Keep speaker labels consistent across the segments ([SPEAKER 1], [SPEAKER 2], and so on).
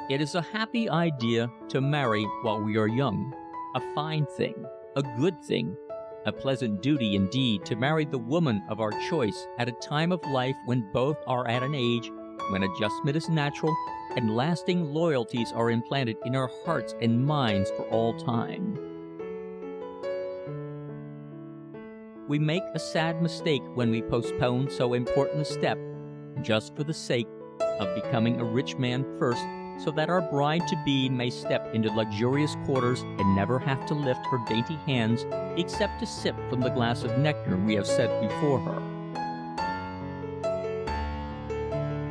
[SPEAKER 1] It is a happy idea to marry while we are young, a fine thing, a good thing, a pleasant duty indeed to marry the woman of our choice at a time of life when both are at an age when adjustment is natural and lasting loyalties are implanted in our hearts and minds for all time. We make a sad mistake when we postpone so important a step just for the sake of becoming a rich man first, so that our bride-to-be may step into luxurious quarters and never have to lift her dainty hands except to sip from the glass of nectar we have set before her.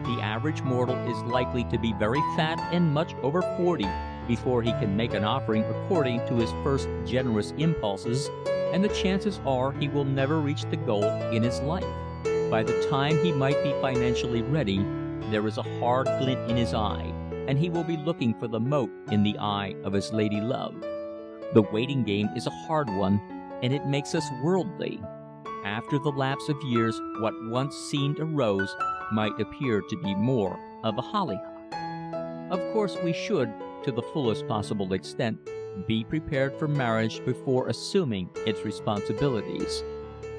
[SPEAKER 1] The average mortal is likely to be very fat and much over 40 before he can make an offering according to his first generous impulses, and the chances are he will never reach the goal in his life. By the time he might be financially ready, there is a hard glint in his eye, and he will be looking for the mote in the eye of his lady love. The waiting game is a hard one, and it makes us worldly. After the lapse of years, what once seemed a rose might appear to be more of a hollyhock. Of course, we should, to the fullest possible extent, be prepared for marriage before assuming its responsibilities.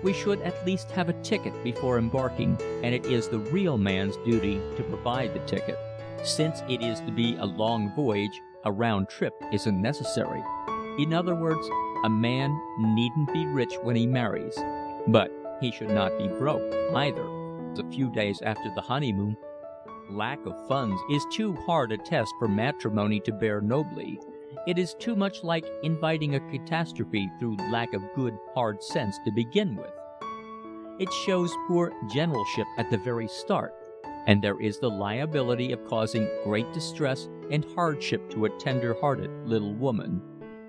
[SPEAKER 1] We should at least have a ticket before embarking, and it is the real man's duty to provide the ticket. Since it is to be a long voyage, a round trip isn't necessary. In other words, a man needn't be rich when he marries, but he should not be broke either. A few days after the honeymoon, lack of funds is too hard a test for matrimony to bear nobly. It is too much like inviting a catastrophe through lack of good, hard sense to begin with. It shows poor generalship at the very start, and there is the liability of causing great distress and hardship to a tender-hearted little woman.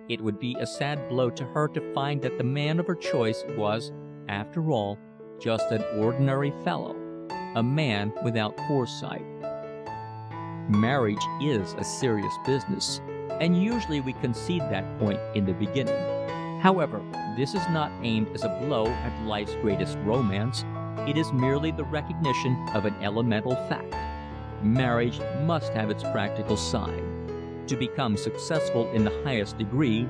[SPEAKER 1] It would be a sad blow to her to find that the man of her choice was, after all, just an ordinary fellow, a man without foresight. Marriage is a serious business, and usually we concede that point in the beginning. However, this is not aimed as a blow at life's greatest romance. It is merely the recognition of an elemental fact. Marriage must have its practical side. To become successful in the highest degree,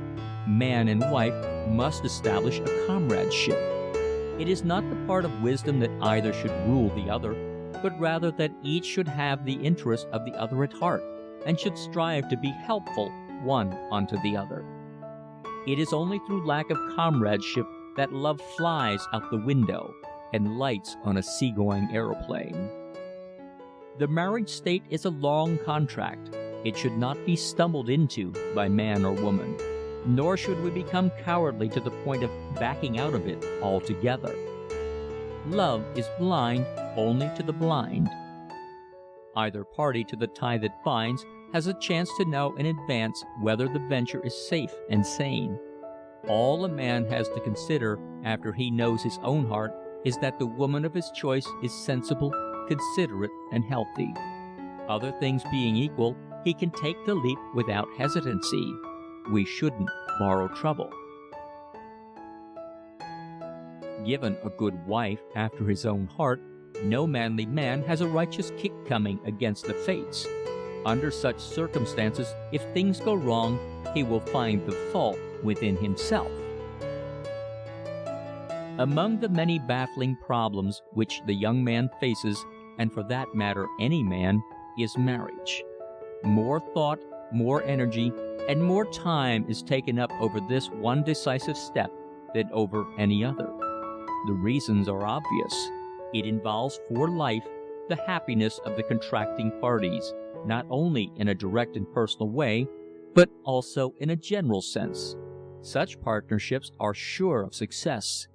[SPEAKER 1] man and wife must establish a comradeship. It is not the part of wisdom that either should rule the other, but rather that each should have the interest of the other at heart, and should strive to be helpful one unto the other. It is only through lack of comradeship that love flies out the window and lights on a seagoing aeroplane. The marriage state is a long contract. It should not be stumbled into by man or woman, nor should we become cowardly to the point of backing out of it altogether. Love is blind only to the blind. Either party to the tie that binds has a chance to know in advance whether the venture is safe and sane. All a man has to consider after he knows his own heart is that the woman of his choice is sensible, considerate, and healthy. Other things being equal, he can take the leap without hesitancy. We shouldn't borrow trouble. Given a good wife after his own heart, no manly man has a righteous kick coming against the fates. Under such circumstances, if things go wrong, he will find the fault within himself. Among the many baffling problems which the young man faces, and for that matter any man, is marriage. More thought, more energy, and more time is taken up over this one decisive step than over any other. The reasons are obvious. It involves for life the happiness of the contracting parties, not only in a direct and personal way, but also in a general sense. Such partnerships are sure of success.